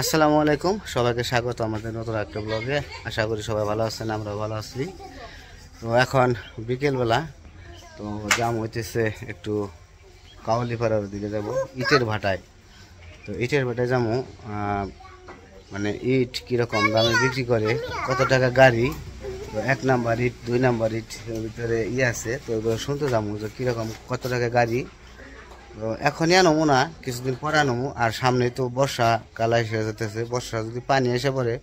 আসসালামু আলাইকুম, সবাইকে স্বাগত আমাদের নতুন একটা ব্লগে। আশা করি সবাই ভালো আছেন, আমরা ভালো আছি। তো এখন বিকেলবেলা, তো জাম হইতেছে একটু কাওয়ালিপাড়ার দিকে যাব, ইটের ভাটায়। তো ইটের ভাটায় যাবো, মানে ইট কীরকম দামে বিক্রি করে, কত টাকা গাড়ি, তো 1 নাম্বার ইট 2 নাম্বার ইট ভিতরে আছে, তো এগুলো শুনতে যাবো যে কীরকম কত টাকা গাড়ি। তো এখনই আনবো না, কিছুদিন পরে আনবো। আর সামনে তো বর্ষাকাল এসে যেতেছে, বর্ষা যদি পানি এসে পড়ে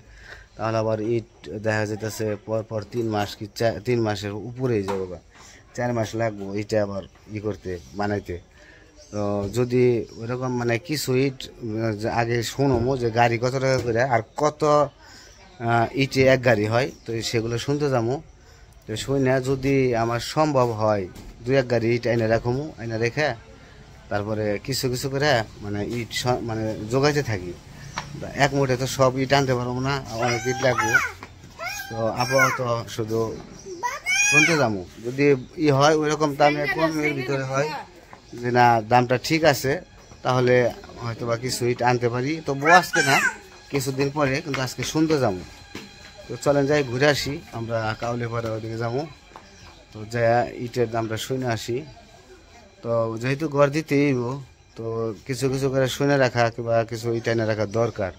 তাহলে আবার ইট দেখা যেতেছে পর 3 মাস কি 3 মাসের উপরেই যাবো, 4 মাস লাগবো ইটে আবার করতে বানাইতে। তো যদি ওইরকম মানে কিছু ইট আগে শুনবো যে গাড়ি কত টাকা করে আর কত ইটে এক গাড়ি হয়, তো সেগুলো শুনতে যাবো। তো শুনে যদি আমার সম্ভব হয় 2-1 গাড়ি ইট এনে রাখবো, এনে রেখে তারপরে কিছু কিছু করে মানে ইট মানে জোগাইতে থাকি। এক মুঠে তো সব ইট আনতে পারবো না, অনেক ইট লাগবে। তো আপাতত শুধু শুনতে যাবো, যদি হয় ওইরকম দামে কমের ভিতরে হয়, যে না দামটা ঠিক আছে, তাহলে হয়তো বা কিছু ইট আনতে পারি। তো আজকে না, কিছুদিন পরে, কিন্তু আজকে শুনতে যাবো। তো চলেন যাই, ঘুরে আসি, আমরা কাউলিপাড়া ওদিকে যাবো। তো যাই ইটের দামটা শুনে আসি। তো যেহেতু ঘর দিতেই, তো কিছু কিছু করে শুনে রাখা কিংবা কিছু ইটাইনে রাখা দরকার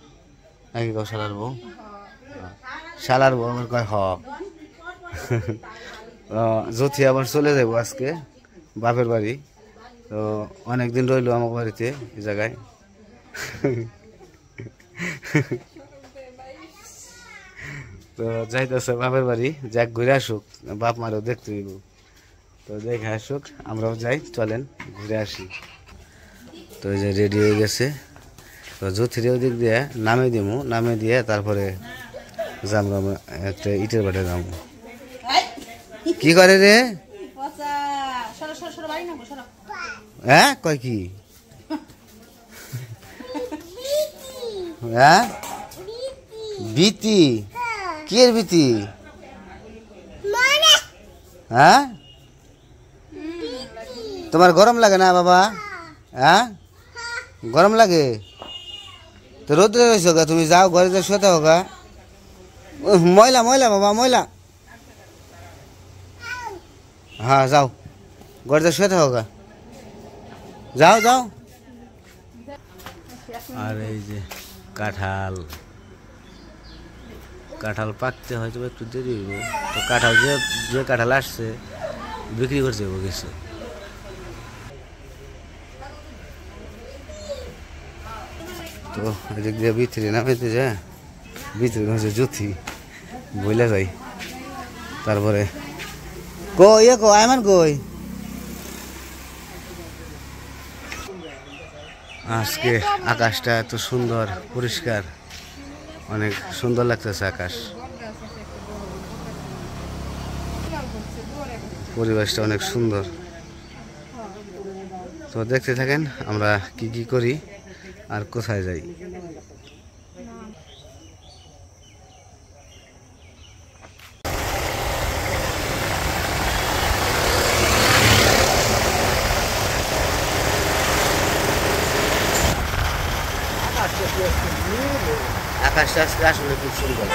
নাকি গো শালার বউ? শালার বউ আমার কয় হ। জ্যোতি আবার চলে যাবো আজকে বাপের বাড়ি। তো অনেকদিন রইলো আমার বাড়িতে এই জায়গায়। তো যাইতেছে বাপের বাড়ি, যাক ঘুরে আসুক, বাপ মারও দেখতে হইব। তো দেখে আসুক, আমরাও যাই, চলেন ঘুরে আসি। তো এই যে রেডি হয়ে গেছে, তো জ্যোতির ওদিক দিয়ে নামে দিব, নামে দিয়ে তারপরে যাবো একটা ইটের বাটে যাবো। কি করে রে? হ্যাঁ কয় কি? হ্যাঁ বিতি? কি এর বিতি? হ্যাঁ তোমার গরম লাগে না বাবা? হ্যাঁ গরম লাগে তো রোদ্রে রয়েছ গা, তুমি যাও ঘরে যা শুতে হোগা। ময়লা ময়লা বাবা ময়লা, হ্যাঁ যাও ঘরে যা শুতে হোগা, যাও যাও। আর এই যে কাঁঠাল, কাঁঠাল পাকতে হয়তো একটু দেরি হইব। তো কাঁঠাল যে কাঁঠাল আসছে বিক্রি করছে কিছু। তো এদিক দিয়ে ভিতরে নামাইতে যায়, ভিতরে হচ্ছে জ্যোতি বইলে যাই। তারপরে কই আয়মান কই? আজকে আকাশটা এত সুন্দর পরিষ্কার, অনেক সুন্দর লাগতেছে আকাশ, পরিবেশটা অনেক সুন্দর। তো দেখতে থাকেন আমরা কি কি করি আর কোথায় যাই। আকাশটা আজকে আসলে খুব সুন্দর।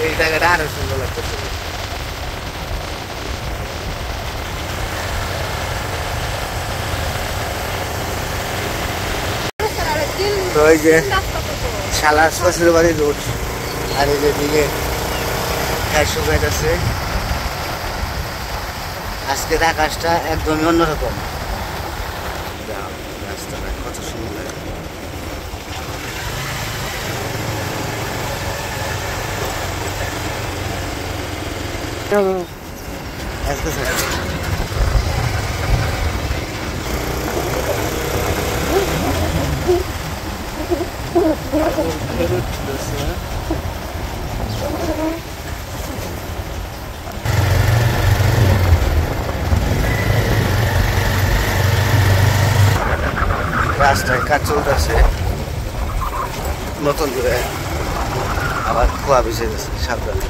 এই জায়গাটা আরো সুন্দর লাগতেছে। তো এই যে শালার শ্বশুর বাড়ির রোড, আর এই যে দিকে আকাশ শুকাইতেছে। আজকের আকাশটা একদমই অন্যরকম। রাস্তাটা কত সুন্দর লাগে। রাস্তায় কাজ চলতেছে, নতুন করে আবার কুয়া বেঁচে গেছে, সাবধানে।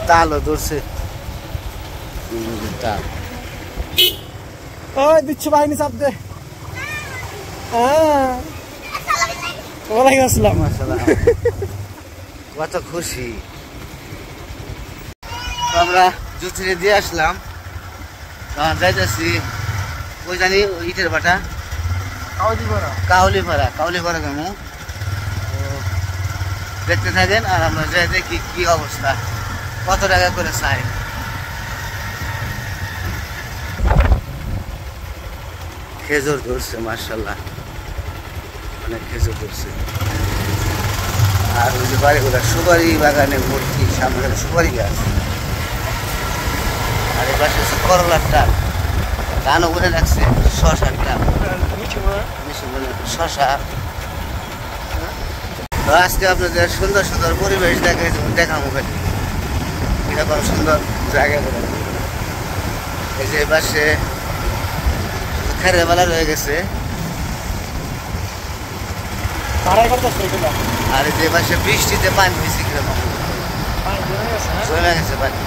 তালও ধরছে, তাল দিচ্ছ বাহিনী চাপ দে। ওয়ালাইকুম আসসালাম। কত খুশি। আমরা জুচুরি দিয়ে আসলাম, তখন যাইতেছি ওই জানি ইটের ভাটা কাউলিপাড়া কেমন দেখতে থাকেন। আর আমরা যাই দেখি কি অবস্থা, কত টাকা করে চাই। খেজুর ধরছে, মার্শাল্লাহ অনেক খেজুর ধরছে। আর ওই যে বাড়িগুলো সুপারি বাগানে ভর্তি, সামনে সুপারি গাছ। আর এই পাশে হচ্ছে করলার টাল, ধানও বলে রাখছে, শশার টাল, শশা। তো আজকে আপনাদের সুন্দর সুন্দর পরিবেশ দেখাবো খালি, এরকম সুন্দর জায়গাগুলো। এই যে পাশে খেরের বেলা রয়ে গেছে, আর এই যে পাশে বৃষ্টিতে পানি বেশি কিরকম জমে গেছে পানি।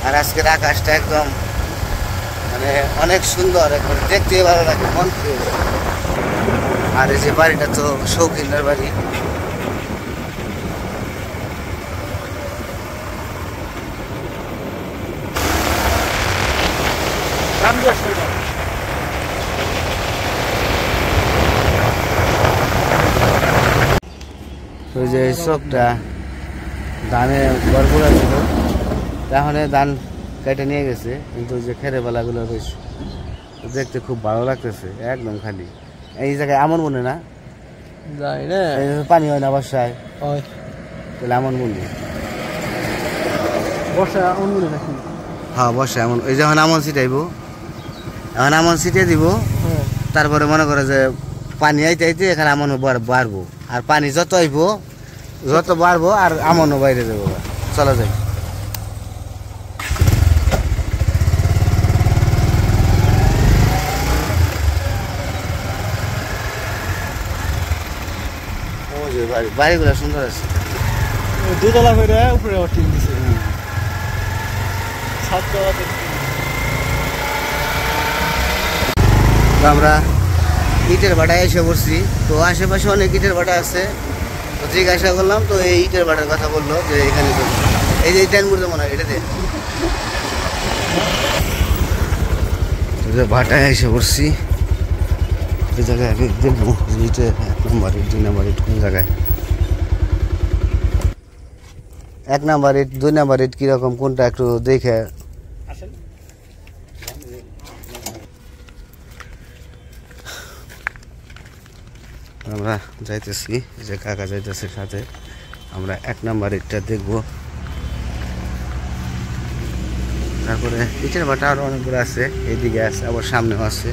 আর আজকের আকাশটা একদম মানে অনেক সুন্দর, একবার দেখতে ভালো লাগে, মন ফ্রেশ। আর এই যে বাড়িটা তো শৌখিনের বাড়ি। ওই যে চোখটা ধানে গড়গুড়া ছিল, তাহলে ধান কেটে নিয়ে গেছে, কিন্তু যে খেরে বেলাগুলো বেশ দেখতে খুব ভালো লাগতেছে, একদম খালি। এই জায়গায় আমন মনে না পানি হয় না বর্ষায়, তাহলে আমন মনে হ্যাঁ বর্ষায় এমন। এই যখন আমন ছিটাইব, এখন আমন ছিটিয়ে দিব, তারপরে মনে করে যে পানি আইতে আইতে এখানে আমন বাড়বো, আর পানি যত আইব যত বাড়বো আর আমনও বাইরে যাবো, চলা যায়। বাড়িগুলো সুন্দর আছে, দুতলা করে উপরে টিন দিছে। আমরা ইটের ভাটায় এসে পড়ছি, তো আশেপাশে অনেক ইটের ভাটা আছে। তো জিজ্ঞাসা করলাম, তো এই ইটের ভাটার কথা বললো যে এখানে এই যে টাইম করতে মনে হয় এটাতে ভাটায় এসে পড়ছি। এই জায়গায় আমি দেখবো ইটে 1 নম্বর ইট 2 নম্বর ইট কোন জায়গায়, 1 নম্বর ইট 2 নম্বর ইট কিরকম কোনটা একটু দেখে। আমরা যাইতেছি, যে কাকা যাইতেছে সাথে, আমরা 1 নম্বর ইটটা দেখবো। তারপরে ইটের ভাটা আরো অনেকগুলো আছে, এইদিকে আছে, আবার সামনেও আছে।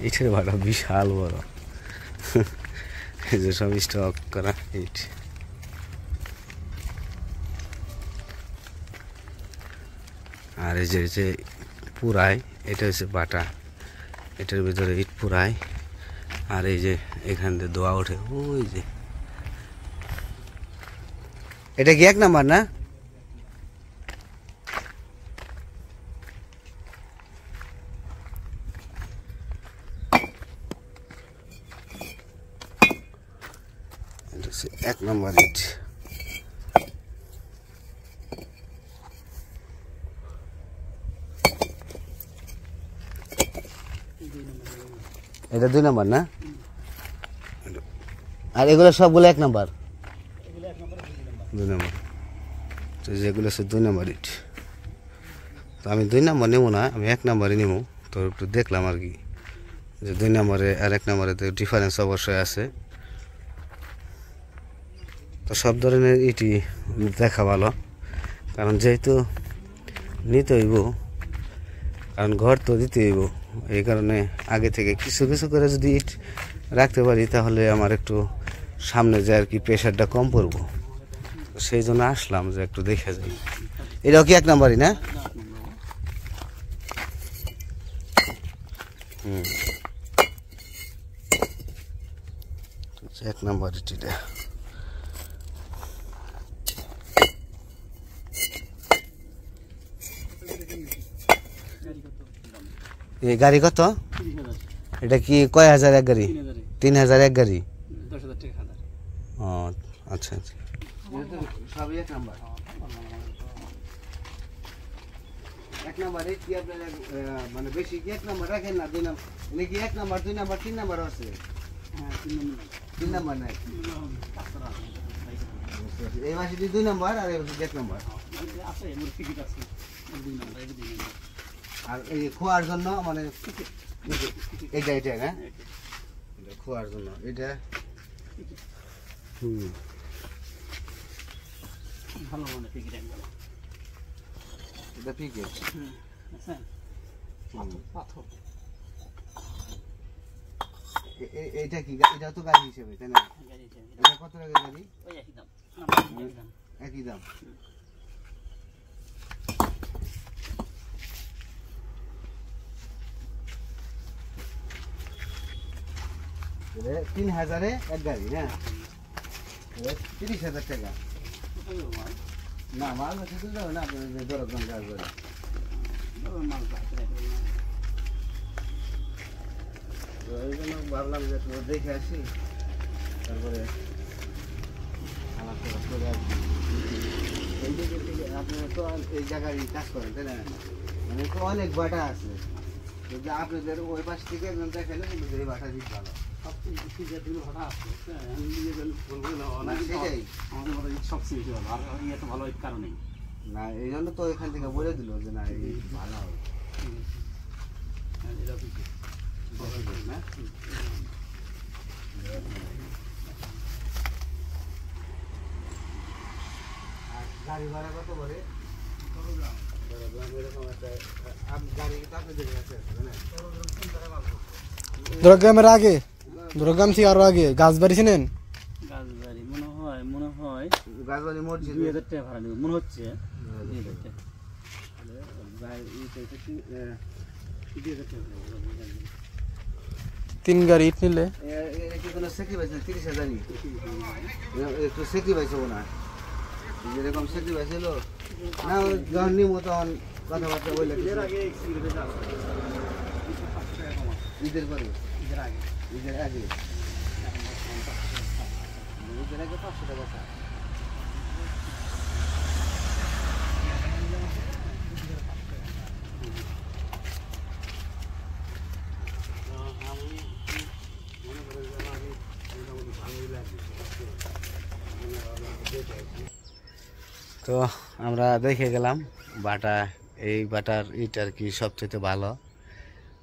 ইটের ভাটা বিশাল বড়, এই যে সব স্টক করা ইট। আর এই যে পুরাই, এটা হচ্ছে বাটা, এটার ভিতরে ইট পুরাই। আর এই যে এখান থেকে দোয়া ওঠে, ওই যে এটা কি 1 নাম্বার না? এটা হচ্ছে 1 নাম্বার ইট। এটা 2 নাম্বার না? আর এগুলো সবগুলো 1 নাম্বার? 2 নাম্বার। তো যেগুলো হচ্ছে 2 নাম্বার ইট। তো আমি 2 নাম্বার নেবো না, আমি 1 নাম্বারই নেবো। তো একটু দেখলাম আর কি যে 2 নাম্বারে আর 1 নাম্বারে তো ডিফারেন্স অবশ্যই আছে। তো সব ধরনের ইটই দেখা ভালো, কারণ যেহেতু নিতে হইব, কারণ ঘর তো দিতে হইব, এই কারণে আগে থেকে কিছু কিছু করে যদি ইট রাখতে পারি তাহলে আমার একটু সামনে যায় আর কি প্রেশারটা কম পড়বো। সেই জন্য আসলাম যে একটু দেখে যাই। এটাও কি 1 নাম্বারই না? হুম, 1 নাম্বার ইট এটা। এই গাড়ি কত? এটা কি কয় হাজার এক গাড়ি? 3000 এক গাড়ি। 10,000 টাকা খাতা। ও আচ্ছা আচ্ছা, সবই 1 নাম্বার। 1 নাম্বারে কি আপনারা মানে বেশি কি 1 নাম্বার রাখেন না 2 নাম্বার? মানে কি 1 নাম্বার 2 নাম্বার 3 নাম্বার আছে? হ্যাঁ 3 নাম্বার নাই। এই মাসে 2 নাম্বার আর এই মাসে 1 নাম্বার। আছে মোর টিকিট আছে 2 নাম্বার, এই 2 নাম্বার। আর এই খোয়ার জন্য মানে এটা এটা না, এটা খোয়ার জন্য এটা। হুম, ভালো মানে টিকিট একদম। এটা পিকেট। আচ্ছা পাথর। এইটা কি? এটা তো গাড়ি হিসেবে তাই না? গাড়ি আছে। এটা কত টাকা গাড়ি? ওই একই দাম। একই দাম। এটা 3000-এ এক গাড়ি না? এটা 30,000 টাকা। না মাল আছে তো যাবে না, আপনার দরদাম কাজ করে। মাল তো এই জন্য ভাবলাম যে একটু দেখে আসি, তারপরে আমার তো করে আসি। এই দিকে থেকে আপনি তো এই জায়গায় কাজ করেন তাই না? মানে তো অনেক বাটা আছে, যদি আপনাদের ওই পাশ থেকে একদম দেখালে এই বাটা দিক ভালো। সবচেয়ে ভাড়া আছে। আমি বলবো না না, সেটাই আমাদের মতো সবচেয়ে বেশি ভালো। আর ইয়ে তো ভালো কারণেই না, এই জন্য তো এখান থেকে বলে দিল যে না এই ভালো হবে না। আর গাড়ি ভাড়া কত করে? এরকম একটা গাড়ি তো আপনাদের কাছে আছে না? দুর্গামের আগে, দুর্গাম থেকে আরো আগে গাছবাড়ি ছিলেন? গাছবাড়ি মনে হয় গাছবাড়ি মসজিদ 2000 টাকা ভাড়া নেবে মনে হচ্ছে। 2000 টাকা। 3 গাড়ি ইট নিলে কি কোনো স্যাক্রিফাইস না? 30,000 একটু স্যাক্রিফাইস হবো না? যেরকম স্যাক্রিফাইস হলো না, যখন নিমো তখন কথাবার্তা বললে ঈদের পরে, ঈদের আগে, ঈদের আগে 500 টাকা। তো আমরা দেখে গেলাম বাটা, এই বাটার ইট আর কি সবচেয়ে ভালো।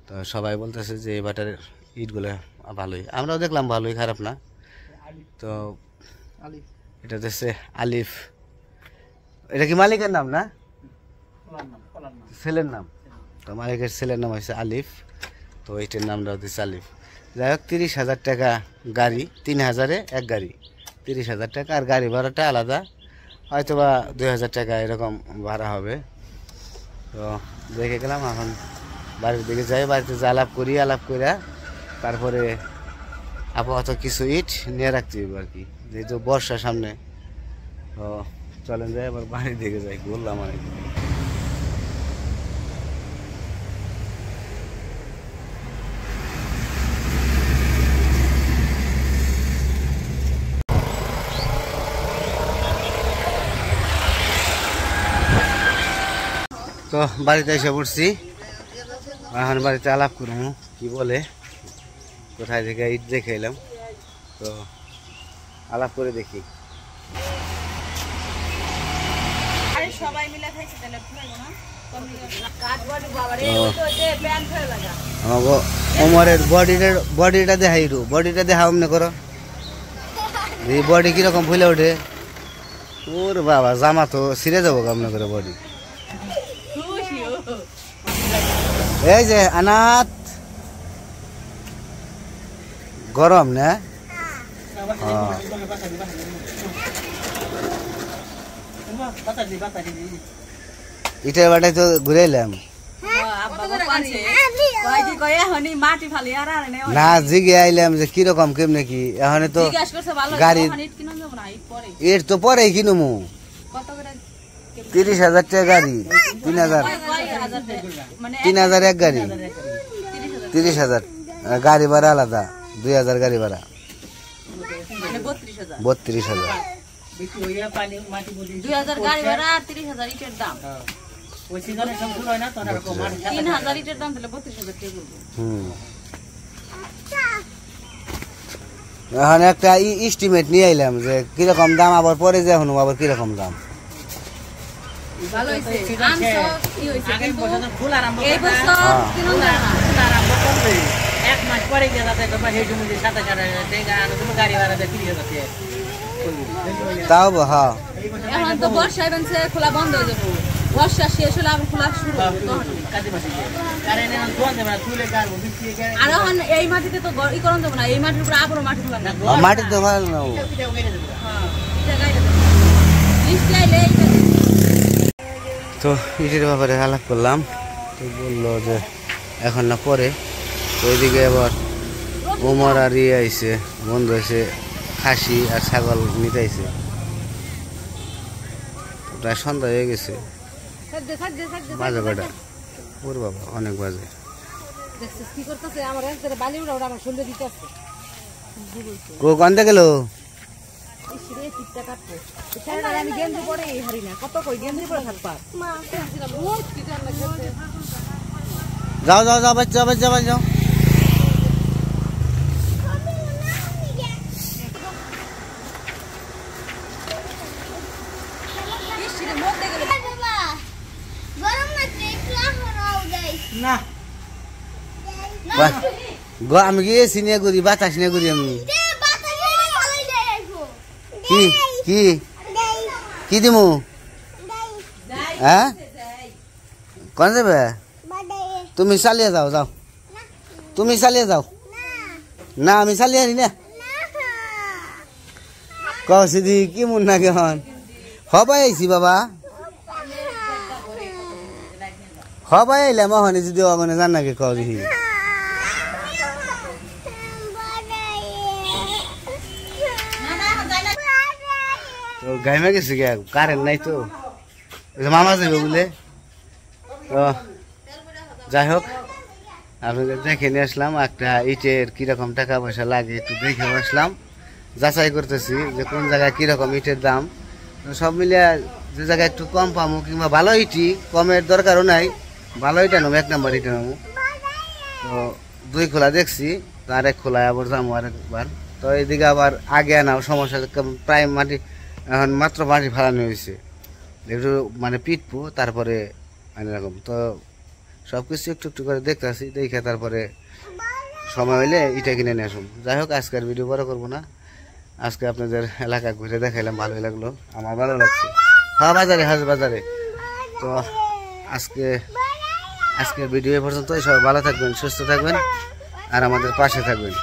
তো সবাই বলতেছে যে এই বাটার ইটগুলো ভালোই, আমরাও দেখলাম ভালোই, খারাপ না। তো এটা হচ্ছে আলিফ। এটা কি মালিকের নাম না ছেলের নাম? তো মালিকের ছেলের নাম হচ্ছে আলিফ, তো এইটার নামটা হচ্ছে আলিফ। যাই হোক 30,000 টাকা গাড়ি, 3000-এ এক গাড়ি, 30,000 টাকা। আর গাড়ি ভাড়াটা আলাদা, হয়তো বা 2000 টাকা এরকম ভাড়া হবে। তো দেখে গেলাম, এখন বাড়ির দিকে যাই, বাড়িতে যা আলাপ করি, আলাপ করে তারপরে আপাতত কিছু ইট নিয়ে রাখতে হবে আর কি, যেহেতু বর্ষা সামনে। তো চলেন যাই আবার বাড়ি দিকে যাই, বললাম অনেক। তো বাড়িতে এসে পড়ছি, এখন বাড়িতে আলাপ করবো কি বলে, কোথায় থেকে ইট দেখে এলাম, তো আলাপ করে দেখি। ওমরের বডিটা দেখাই, বডিটা দেখা অমনে করো, এই বডি কিরকম ফুলে ওঠে। ওর বাবা জামা তো ছিঁড়ে যাবো কামনা করে বডি। এই যে আনাত গরম না, ইটের বাটায় তো ঘুরে এলাম না, জিগে আইলাম যে কিরকম কেমনে কি। এখন তো গাড়ি এর তো পরে কিনমু 30,000 টাকা গাড়ি, 3,000 এক গাড়ি, 30,000 গাড়ি ভাড়া আলাদা, 2,000 গাড়ি ভাড়া, 32,000। এখন একটা এস্টিমেট নিয়ে আইলাম যে কিরকম দাম, আবার পরে যে এখন আবার কিরকম দাম। তাও হ্যাঁ, এখন তো বর্ষা এসে খোলা বন্ধ হয়ে যাবো, বর্ষা শেষ হলে আবার খোলা শুরু। আর এখন এই মাটিতে তো ই করন দেবো না, এই মাটির উপরে আবারও মাটি খোলা না, মাটি তো ভালো না। তো ইটের ব্যাপারে আলাপ করলাম, তো বললো যে এখন না পরে। তো ওইদিকে আবার ওমর আর ইয়ে আইসে, বন্ধু এসে খাসি আর ছাগল নিতে আইসে। প্রায় সন্ধ্যা হয়ে গেছে, বাজে কটা, ওর বাবা অনেক বাজে। কান্দে গেল যাও যাও যাও বাচ্চা বাচ্চা যাও। আমি গিয়েছি নিয়ে করি, বাতাস নিয়ে করি আমি। কি কি কি দিমু? হ্যাঁ কোন যাবে? তুমি চালিয়ে যাও, যাও তুমি চালিয়ে যাও। না আমি চালিয়ে আনি না, কৌশি দি কি মন না কেমন হবাই আইছি বাবা, হবাই আইলাম মহনে যদি মানে জান নাকি কৌশি তো গাইমে গেছে গে, কারেন্ট নাই তো, মামা যাবে বলে। তো যাই হোক, আপনাদের দেখে নিয়ে আসলাম একটা ইটের কিরকম টাকা পয়সা লাগে, একটু দেখে আসলাম, যাচাই করতেছি যে কোন জায়গায় কিরকম ইটের দাম। সব মিলিয়ে যে জায়গায় একটু কম পাবো কিংবা ভালো ইটই, কমের দরকারও নাই, ভালো ইটা নেবো, 1 নম্বর ইটা নেবো। তো 2 খোলা দেখছি, তো আরেক খোলায় আবার যাবো আরেকবার। তো এইদিকে আবার আগে আনাও সমস্যা, প্রায় মাটি এখন মাত্র মাটি ফালানো হয়েছে, একটু মানে পিটপু তারপরে এরকম। তো সব কিছু একটু একটু করে দেখতে আসি, দেখে তারপরে সময় হইলে ইটা কিনে নিয়ে আসুন। যাই হোক, আজকের ভিডিও বড় করবো না, আজকে আপনাদের এলাকা ঘুরে দেখাইলাম, ভালোই লাগলো, আমার ভালো লাগছে। হ্যাঁ বাজারে, হাজ বাজারে। তো আজকের ভিডিও এ পর্যন্ত, সবাই ভালো থাকবেন, সুস্থ থাকবেন আর আমাদের পাশে থাকবেন।